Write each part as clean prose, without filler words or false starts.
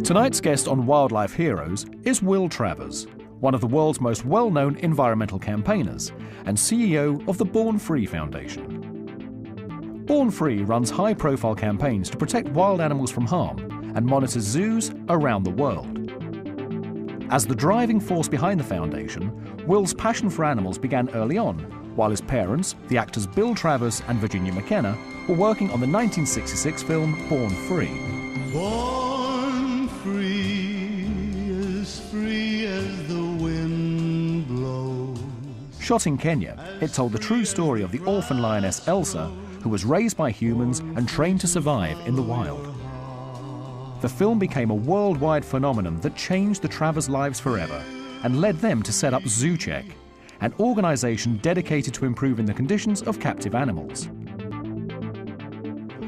Tonight's guest on Wildlife Heroes is Will Travers, one of the world's most well-known environmental campaigners and CEO of the Born Free Foundation. Born Free runs high-profile campaigns to protect wild animals from harm and monitors zoos around the world. As the driving force behind the foundation, Will's passion for animals began early on, while his parents, the actors Bill Travers and Virginia McKenna, were working on the 1966 film Born Free. Born free as the wind blows. Shot in Kenya, it told the true story of the orphan lioness Elsa, who was raised by humans and trained to survive in the wild. The film became a worldwide phenomenon that changed the Travers' lives forever and led them to set up ZooCheck, an organisation dedicated to improving the conditions of captive animals.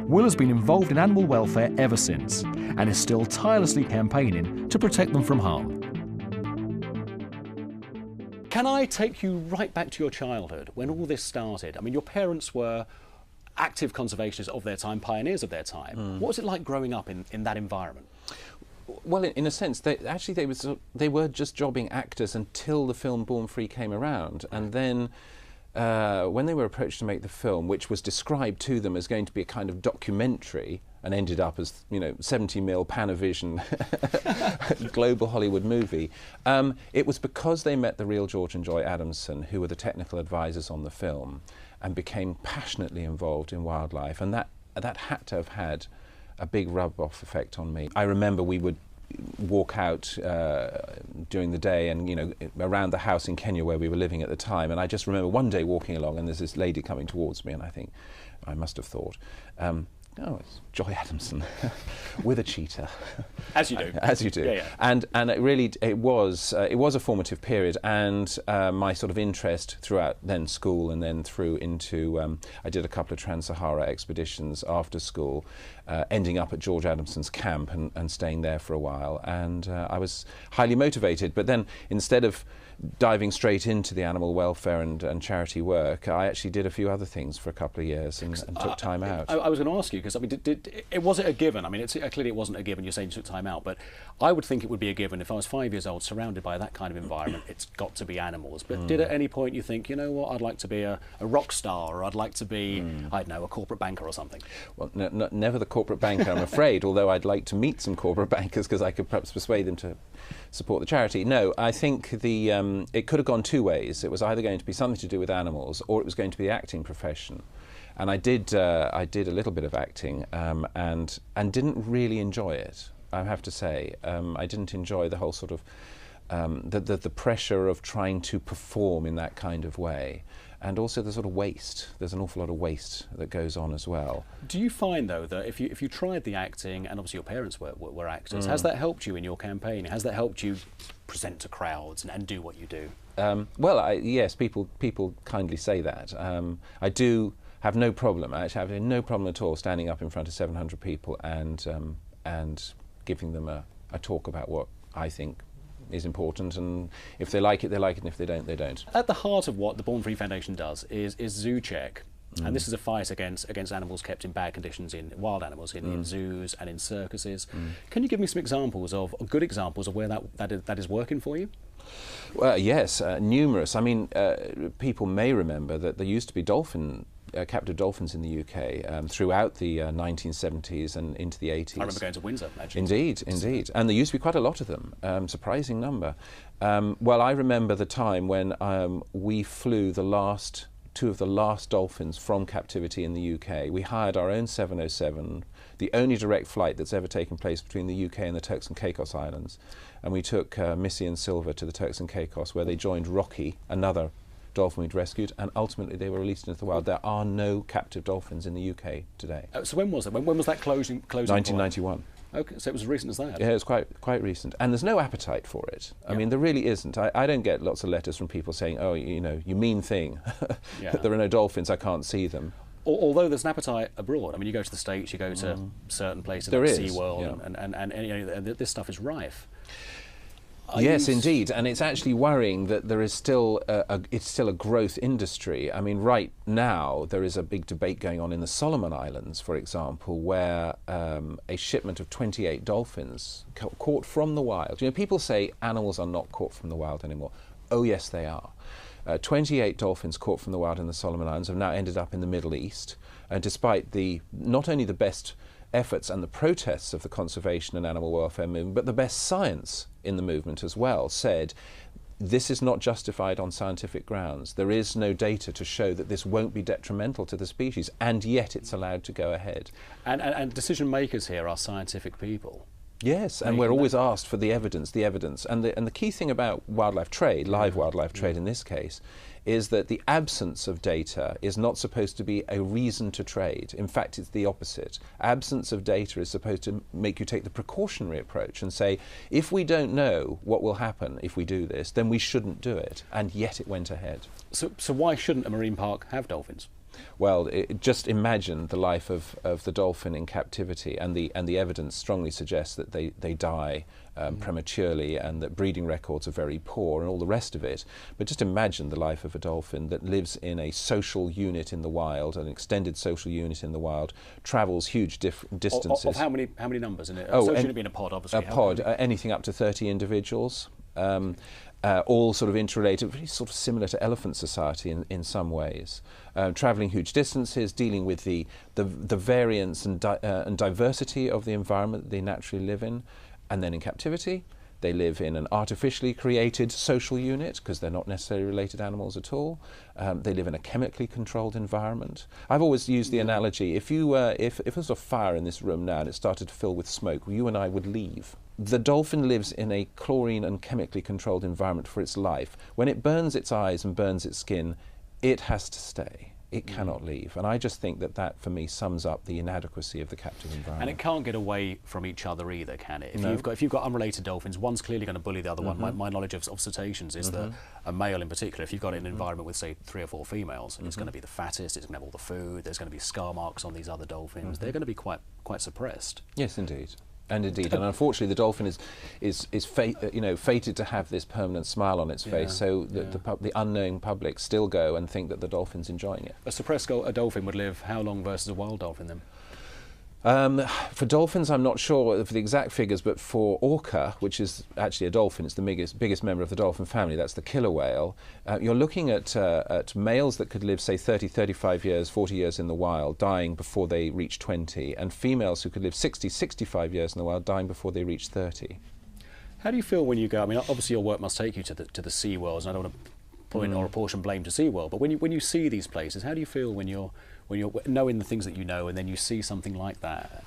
Will has been involved in animal welfare ever since and is still tirelessly campaigning to protect them from harm. Can I take you right back to your childhood, when all this started? I mean, your parents were active conservationists of their time, pioneers of their time. What was it like growing up in that environment? Well, in a sense, they were just jobbing actors until the film Born Free came around, and then when they were approached to make the film, which was described to them as going to be a kind of documentary, and ended up as, you know, 70mm Panavision global Hollywood movie, it was because they met the real George and Joy Adamson, who were the technical advisors on the film, and became passionately involved in wildlife, and that had to have had a big rub-off effect on me. I remember we would walk out during the day and, you know, around the house in Kenya where we were living at the time, and I just remember one day walking along and there's this lady coming towards me, and I must have thought, oh, it's Joy Adamson with a cheetah. As you do. As you do. Yeah, yeah. And it was a formative period, and my sort of interest throughout then school and then through into, I did a couple of Trans-Sahara expeditions after school, ending up at George Adamson's camp and staying there for a while. And I was highly motivated, but then instead of diving straight into the animal welfare and charity work, I actually did a few other things for a couple of years and took time out. I was going to ask you, because I mean, was it a given? I mean, clearly it wasn't a given. You're saying you took time out, but I would think it would be a given if I was 5 years old, surrounded by that kind of environment. It's got to be animals. But did at any point you think, you know what, I'd like to be a rock star, or I'd like to be, I don't know, a corporate banker or something? Well, never the corporate banker, I'm afraid. Although I'd like to meet some corporate bankers because I could perhaps persuade them to support the charity. No, I think it could have gone two ways. It was either going to be something to do with animals, or it was going to be the acting profession. And I did a little bit of acting, and didn't really enjoy it, I have to say. I didn't enjoy the whole sort of the pressure of trying to perform in that kind of way, and also the sort of waste. There's an awful lot of waste that goes on as well. Do you find, though, that if you tried the acting, and obviously your parents were actors, has that helped you in your campaign? Has that helped you present to crowds and do what you do? Well, yes, people kindly say that. I do have no problem. I actually have no problem at all standing up in front of 700 people and giving them a talk about what I think is important, and if they like it, they like it, and if they don't, they don't. At the heart of what the Born Free Foundation does is ZooCheck, and this is a fight against animals kept in bad conditions, in wild animals, in zoos and in circuses. Can you give me some examples of good examples of where that is working for you? Well, yes, numerous. I mean, people may remember that there used to be captive dolphins in the UK throughout the 1970s and into the 80s. I remember going to Windsor, actually. Indeed. And there used to be quite a lot of them, surprising number. Well, I remember the time when we flew two of the last dolphins from captivity in the UK. We hired our own 707, the only direct flight that's ever taken place between the UK and the Turks and Caicos Islands. And we took Missy and Silver to the Turks and Caicos, where they joined Rocky, another dolphin we'd rescued, and ultimately they were released into the wild. There are no captive dolphins in the UK today. So when was it? When was that closing? 1991. Okay, so it was as recent as that? Yeah, it was quite recent. And there's no appetite for it. I mean, there really isn't. I don't get lots of letters from people saying, oh, you know, you mean thing. There are no dolphins, I can't see them. Although there's an appetite abroad. I mean, you go to the States, you go to certain places like SeaWorld, and you know, this stuff is rife. Yes, indeed, and it's actually worrying that there is still it's still a growth industry. I mean, right now there is a big debate going on in the Solomon Islands, for example, where a shipment of 28 dolphins caught from the wild. You know, people say animals are not caught from the wild anymore. Oh, yes, they are. 28 dolphins caught from the wild in the Solomon Islands have now ended up in the Middle East, and despite not only the best efforts and the protests of the conservation and animal welfare movement, but the best science in the movement as well, said this is not justified on scientific grounds. There is no data to show that this won't be detrimental to the species, and yet it's allowed to go ahead. And decision makers here are scientific people. Yes, and we're always asked for the evidence. And the key thing about wildlife trade, live wildlife trade in this case, is that the absence of data is not supposed to be a reason to trade. In fact, it's the opposite. Absence of data is supposed to make you take the precautionary approach and say, if we don't know what will happen if we do this, then we shouldn't do it. And yet it went ahead. So why shouldn't a marine park have dolphins? Well, just imagine the life of the dolphin in captivity, and the evidence strongly suggests that they die prematurely, and that breeding records are very poor and all the rest of it. But just imagine the life of a dolphin that lives in a social unit in the wild, an extended social unit in the wild, travels huge distances. Of how many numbers in it? Oh, social unit being a pod, obviously. A pod, anything up to 30 individuals. All sort of interrelated, very sort of similar to elephant society in some ways, travelling huge distances, dealing with the variance and diversity of the environment that they naturally live in, and then in captivity they live in an artificially created social unit because they're not necessarily related animals at all. They live in a chemically controlled environment. I've always used the analogy: if there was a fire in this room now and it started to fill with smoke, you and I would leave. The dolphin lives in a chlorine and chemically controlled environment for its life. When it burns its eyes and burns its skin, it has to stay. It cannot leave. And I just think that for me sums up the inadequacy of the captive environment. And it can't get away from each other either, can it? No. If you've got unrelated dolphins, one's clearly going to bully the other one. My knowledge of cetaceans is that a male in particular, if you've got an environment with, say, 3 or 4 females, it's going to be the fattest, it's going to have all the food, there's going to be scar marks on these other dolphins. They're going to be quite suppressed. Yes, indeed. And unfortunately, the dolphin is fated to have this permanent smile on its face. So the unknowing public still go and think that the dolphin's enjoying it. A suppressed dolphin would live how long versus a wild dolphin then? For dolphins, I'm not sure for the exact figures, but for orca, which is actually a dolphin, it's the biggest member of the dolphin family, that's the killer whale, you're looking at males that could live, say, 30, 35 years, 40 years in the wild, dying before they reach 20, and females who could live 60, 65 years in the wild, dying before they reach 30. How do you feel when you go, I mean, obviously your work must take you to the sea worlds, and I don't want to point or apportion blame to SeaWorld, but when you see these places, how do you feel when you're knowing the things that you know and then you see something like that?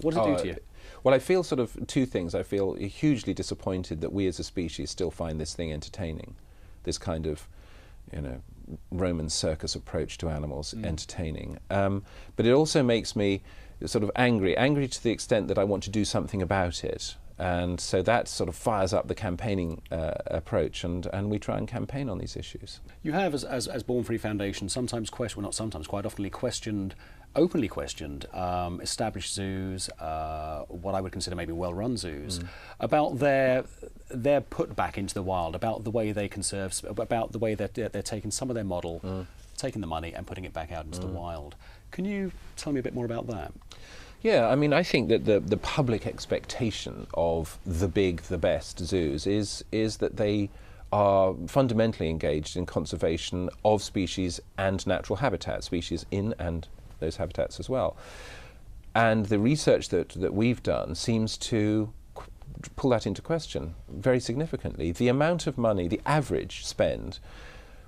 What does it do to you? Well, I feel sort of two things. I feel hugely disappointed that we as a species still find this thing entertaining, this kind of, Roman circus approach to animals entertaining. But it also makes me sort of angry to the extent that I want to do something about it. And so that sort of fires up the campaigning approach, and we try and campaign on these issues. You have, as Born Free Foundation, quite often openly questioned established zoos, what I would consider maybe well-run zoos, about their put back into the wild, about the way they conserve, about the way that they're taking some of their model, taking the money and putting it back out into the wild. Can you tell me a bit more about that? Yeah, I mean, I think that the public expectation of the best zoos is that they are fundamentally engaged in conservation of species and natural habitats, species in and those habitats as well. And the research that we've done seems to pull that into question very significantly. The amount of money, the average spend,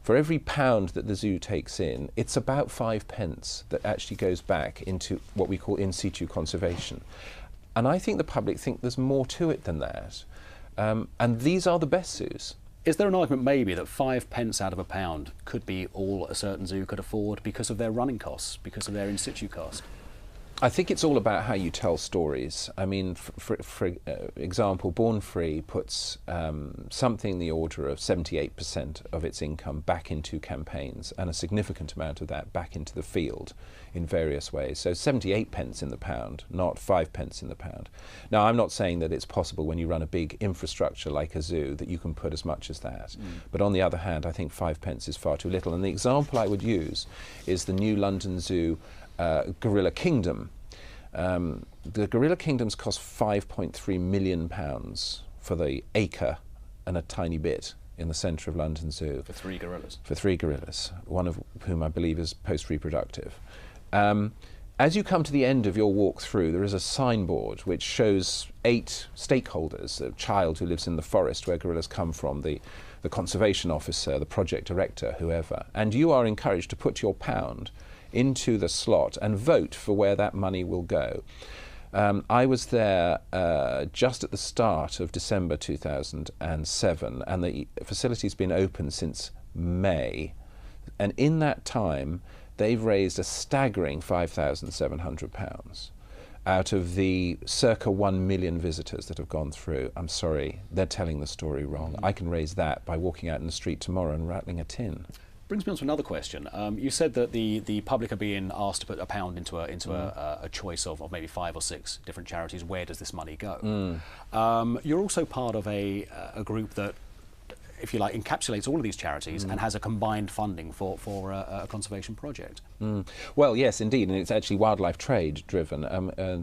for every pound that the zoo takes in, it's about 5 pence that actually goes back into what we call in situ conservation. And I think the public think there's more to it than that. And these are the best zoos. Is there an argument maybe that 5 pence out of a pound could be all a certain zoo could afford because of their running costs, because of their in situ cost? I think it's all about how you tell stories. I mean, for example, Born Free puts something in the order of 78% of its income back into campaigns, and a significant amount of that back into the field in various ways. So 78 pence in the pound, not 5 pence in the pound. Now, I'm not saying that it's possible when you run a big infrastructure like a zoo that you can put as much as that. But on the other hand, I think 5 pence is far too little. And the example I would use is the new London Zoo Gorilla Kingdom. The Gorilla Kingdoms cost £5.3 million for the acre and a tiny bit in the centre of London Zoo. For 3 gorillas? For 3 gorillas, one of whom I believe is post-reproductive. As you come to the end of your walk through, there is a signboard which shows 8 stakeholders: a child who lives in the forest where gorillas come from, the conservation officer, the project director, whoever. And you are encouraged to put your pound into the slot and vote for where that money will go. I was there just at the start of December 2007, and the facility's been open since May. And in that time, they've raised a staggering £5,700 out of the circa 1 million visitors that have gone through. I'm sorry, they're telling the story wrong. I can raise that by walking out in the street tomorrow and rattling a tin. Brings me on to another question. You said that the public are being asked to put a pound into a choice of maybe 5 or 6 different charities. Where does this money go? You're also part of a group that, if you like, encapsulates all of these charities and has a combined funding for a conservation project. Well, yes, indeed, and it's actually wildlife trade driven.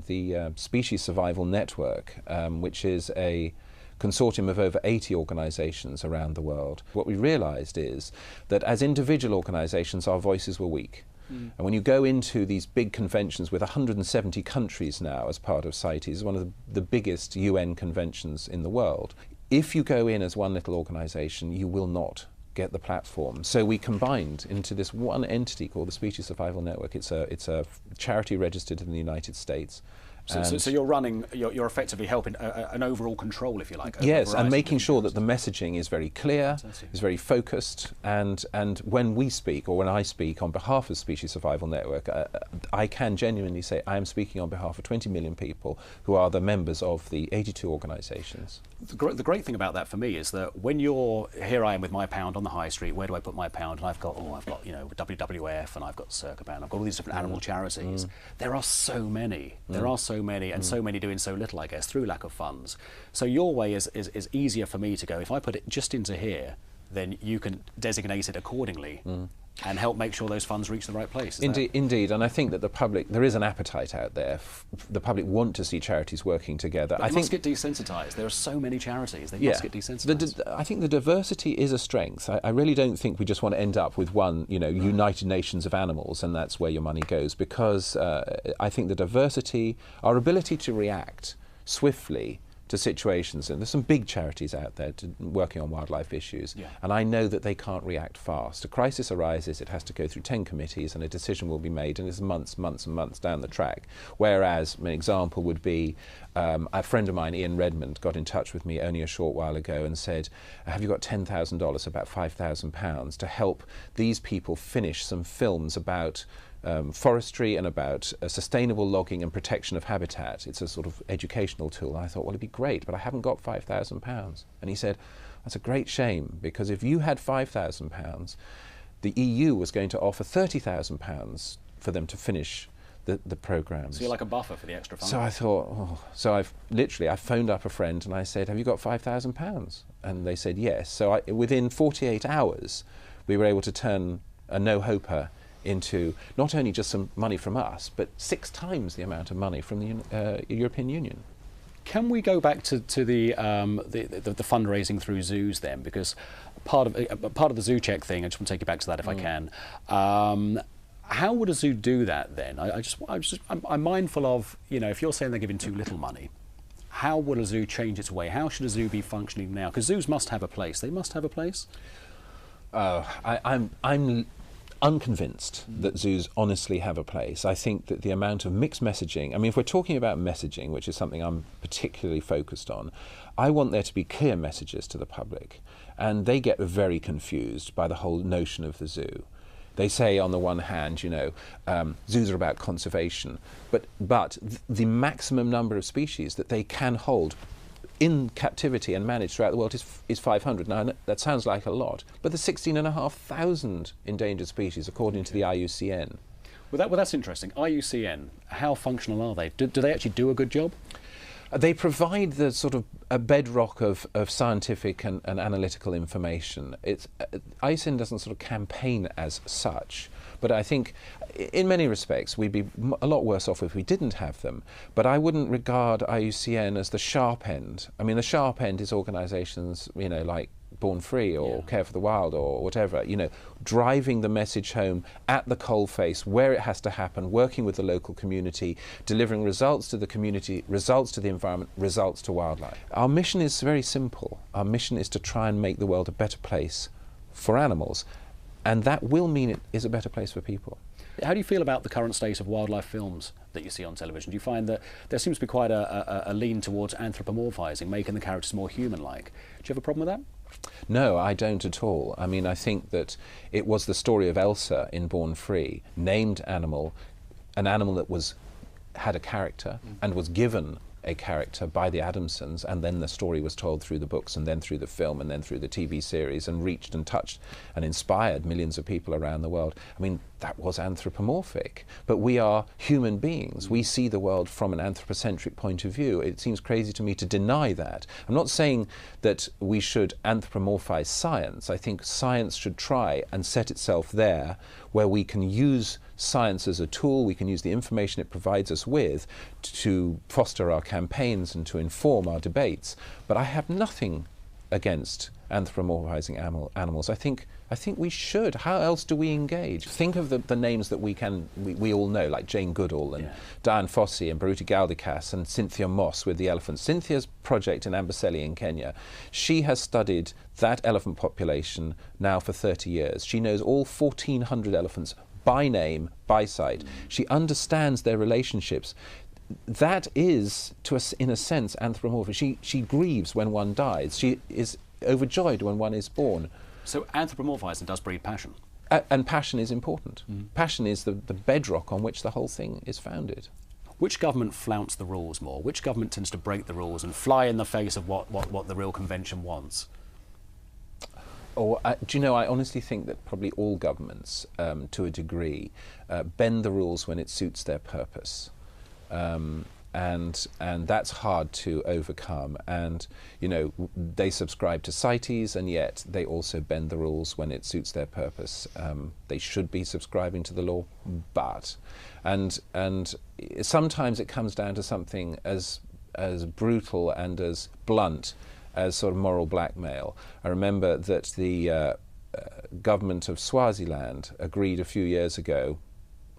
The Species Survival Network, which is a consortium of over 80 organisations around the world. What we realised is that as individual organisations, our voices were weak. And when you go into these big conventions with 170 countries now as part of CITES, one of the biggest UN conventions in the world, if you go in as one little organisation, you will not get the platform. So we combined into this one entity called the Species Survival Network. It's a charity registered in the United States. So you're running, you're effectively helping an overall control, if you like. Yes, and making sure that the messaging is very clear, is very focused, and when we speak, or when I speak on behalf of Species Survival Network, I can genuinely say I am speaking on behalf of 20 million people who are the members of the 82 organisations. The great thing about that for me is that when here I am with my pound on the high street, where do I put my pound? And I've got WWF, and I've got Circaban, I've got all these different animal charities. There are so many. There are so many, and so many doing so little, I guess, through lack of funds. So your way is easier for me to go. If I put it just into here, then you can designate it accordingly and help make sure those funds reach the right place. Indeed, and I think that the public, there is an appetite out there. The public want to see charities working together. But they must get desensitised. There are so many charities. They must get desensitised. I think the diversity is a strength. I really don't think we just want to end up with one, United Nations of animals, and that's where your money goes. Because I think the diversity, our ability to react swiftly to situations, and there's some big charities out there working on wildlife issues, and I know that they can't react fast. A crisis arises, it has to go through 10 committees and a decision will be made, and it's months and months down the track. Whereas an example would be a friend of mine, Ian Redmond, got in touch with me only a short while ago and said, have you got $10,000, about £5,000, to help these people finish some films about forestry and about sustainable logging and protection of habitat. It's a sort of educational tool. And I thought, well, it'd be great, but I haven't got £5,000. And he said, that's a great shame, because if you had £5,000, the EU was going to offer £30,000 for them to finish the programmes. So you're like a buffer for the extra funds. So I thought, I phoned up a friend and I said, have you got £5,000? And they said yes. So within 48 hours, we were able to turn a no-hoper into not only just some money from us, but 6 times the amount of money from the European Union. Can we go back to the fundraising through zoos then? Because part of the zoo check thing, I just want to take you back to that if I can. How would a zoo do that then? I'm mindful of, if you're saying they're giving too little money, how would a zoo change its way? How should a zoo be functioning now? Because zoos must have a place. They must have a place. I'm unconvinced that zoos honestly have a place. I think that the amount of mixed messaging, I mean, if we're talking about messaging, which is something I'm particularly focused on, I want there to be clear messages to the public, and they get very confused by the whole notion of the zoo. They say on the one hand, zoos are about conservation, but the maximum number of species that they can hold in captivity and managed throughout the world is 500. Now, that sounds like a lot, but there's 16,500 endangered species according to the IUCN. Well, that's interesting. IUCN, how functional are they? Do they actually do a good job? They provide the sort of a bedrock of scientific and analytical information. IUCN doesn't sort of campaign as such, but I think in many respects we'd be a lot worse off if we didn't have them. But I wouldn't regard IUCN as the sharp end. I mean, the sharp end is organisations, like Born Free or Care for the Wild or whatever, driving the message home at the coalface where it has to happen, working with the local community, delivering results to the community, results to the environment, results to wildlife. Our mission is very simple. Our mission is to try and make the world a better place for animals, and that will mean it is a better place for people. How do you feel about the current state of wildlife films that you see on television? Do you find that there seems to be quite a lean towards anthropomorphizing, making the characters more human-like? Do you have a problem with that? No, I don't at all. I mean, I think that it was the story of Elsa in Born Free, named animal, an animal that had a character and was given a character by the Adamsons, and then the story was told through the books and then through the film and then through the TV series and reached and touched and inspired millions of people around the world. I mean, that was anthropomorphic, but we are human beings. We see the world from an anthropocentric point of view. It seems crazy to me to deny that. I'm not saying that we should anthropomorphize science. I think science should try and set itself there where we can use science as a tool, we can use the information it provides us with to foster our campaigns and to inform our debates. But I have nothing against anthropomorphizing animals. I think we should. How else do we engage? Think of the names that we all know, like Jane Goodall and Diane Fossey and Baruti Galdikas and Cynthia Moss with the elephants. Cynthia's project in Amboseli in Kenya, she has studied that elephant population now for 30 years. She knows all 1,400 elephants by name, by sight. She understands their relationships. That is, in a sense, anthropomorphic. She grieves when one dies. She is overjoyed when one is born. So anthropomorphizing does breed passion. And passion is important. Passion is the bedrock on which the whole thing is founded. Which government flouts the rules more? Which government tends to break the rules and fly in the face of what the real convention wants? Do you know, I honestly think that probably all governments, to a degree, bend the rules when it suits their purpose. And that's hard to overcome. And, they subscribe to CITES, and yet they also bend the rules when it suits their purpose. They should be subscribing to the law, but... And sometimes it comes down to something as brutal and as blunt as sort of moral blackmail. I remember that the government of Swaziland agreed a few years ago,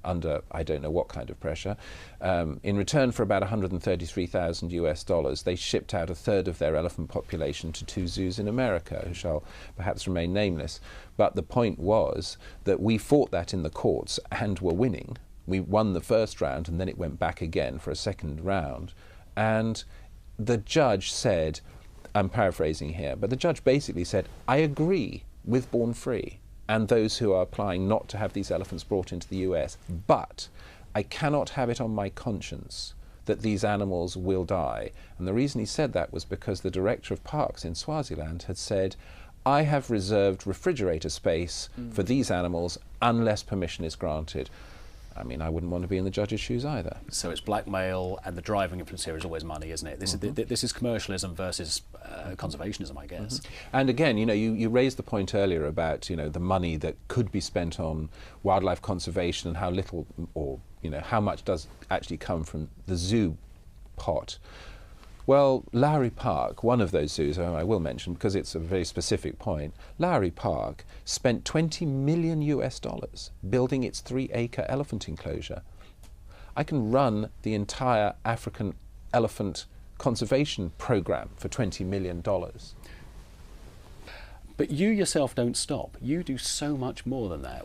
under I don't know what kind of pressure, in return for about $133,000 they shipped out a third of their elephant population to 2 zoos in America, who shall perhaps remain nameless. But the point was that we fought that in the courts and were winning. We won the first round and then it went back again for a second round. And the judge said, I'm paraphrasing here, but the judge basically said, I agree with Born Free and those who are applying not to have these elephants brought into the US, but I cannot have it on my conscience that these animals will die. And the reason he said that was because the director of parks in Swaziland had said, I have reserved refrigerator space for these animals unless permission is granted. I mean, I wouldn't want to be in the judge's shoes either. So it's blackmail, and the driving influence here is always money, isn't it? This is commercialism versus conservationism, I guess. And again, you raised the point earlier about, the money that could be spent on wildlife conservation and how little, or, how much does actually come from the zoo pot. Well, Lowry Park, one of those zoos, I will mention because it's a very specific point, Lowry Park spent $20 million building its 3-acre elephant enclosure. I can run the entire African elephant conservation program for $20 million. But you yourself don't stop. You do so much more than that.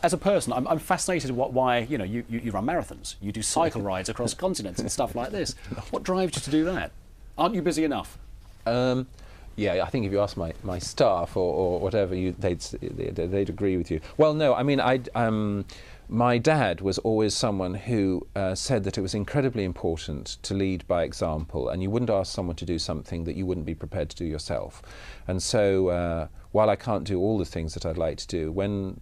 As a person, I'm fascinated why you run marathons. You do cycle rides across continents and stuff like this. What drives you to do that? Aren't you busy enough? Yeah, I think if you ask my staff or whatever, they'd agree with you. Well, no, I mean, my dad was always someone who said that it was incredibly important to lead by example, and you wouldn't ask someone to do something that you wouldn't be prepared to do yourself. And so, while I can't do all the things that I'd like to do, when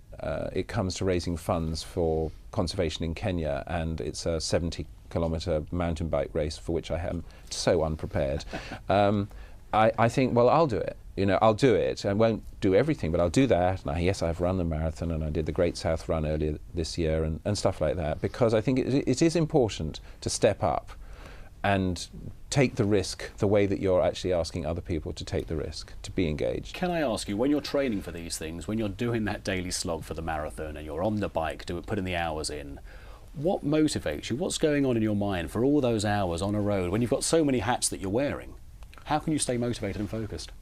it comes to raising funds for conservation in Kenya, and it's a 70-kilometre mountain bike race for which I am so unprepared, I think, well, I'll do it. You know, I'll do it. I won't do everything, but I'll do that. And yes, I've run the marathon, and I did the Great South Run earlier this year, and stuff like that, because I think it is important to step up and take the risk the way that you're actually asking other people to take the risk, to be engaged. Can I ask you, when you're training for these things, when you're doing that daily slog for the marathon and you're on the bike, putting the hours in, what motivates you? What's going on in your mind for all those hours on a road when you've got so many hats that you're wearing? How can you stay motivated and focused?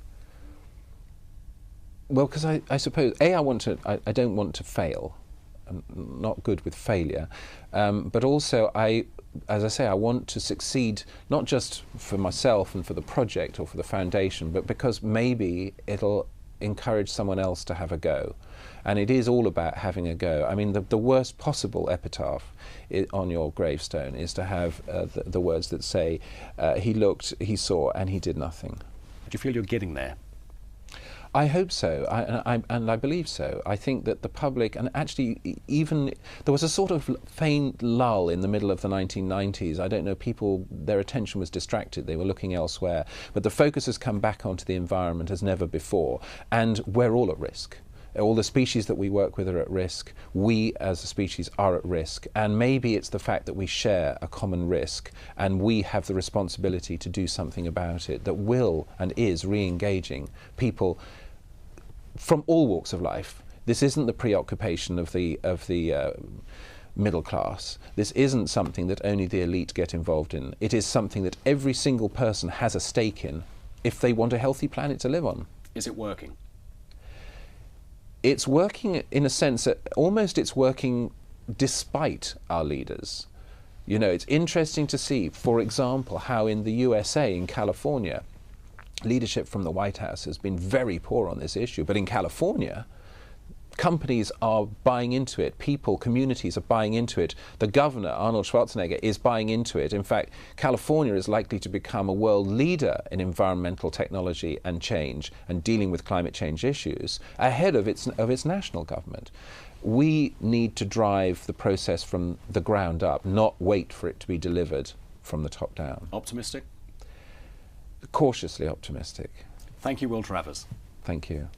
Well, because I suppose, I don't want to fail. I'm not good with failure. But also, as I say, I want to succeed, not just for myself and for the project or for the foundation, but because maybe it'll encourage someone else to have a go. And it is all about having a go. I mean, the worst possible epitaph on your gravestone is to have the words that say, he looked, he saw, and he did nothing. Do you feel you're getting there? I hope so, and I believe so. I think that the public, and actually even, there was a sort of faint lull in the middle of the 1990s. I don't know, people, their attention was distracted, they were looking elsewhere. But the focus has come back onto the environment as never before, and we're all at risk. All the species that we work with are at risk. We as a species are at risk. And maybe it's the fact that we share a common risk and we have the responsibility to do something about it that will and is re-engaging people from all walks of life. This isn't the preoccupation of the middle class. This isn't something that only the elite get involved in. It is something that every single person has a stake in if they want a healthy planet to live on. Is it working? It's working in a sense that almost it's working despite our leaders. You know, it's interesting to see, for example, how in the USA, in California, leadership from the White House has been very poor on this issue. But in California, companies are buying into it, people, communities are buying into it. The governor, Arnold Schwarzenegger, is buying into it. In fact, California is likely to become a world leader in environmental technology and change and dealing with climate change issues ahead of its national government. We need to drive the process from the ground up, not wait for it to be delivered from the top down. Optimistic? Cautiously optimistic. Thank you, Will Travers. Thank you.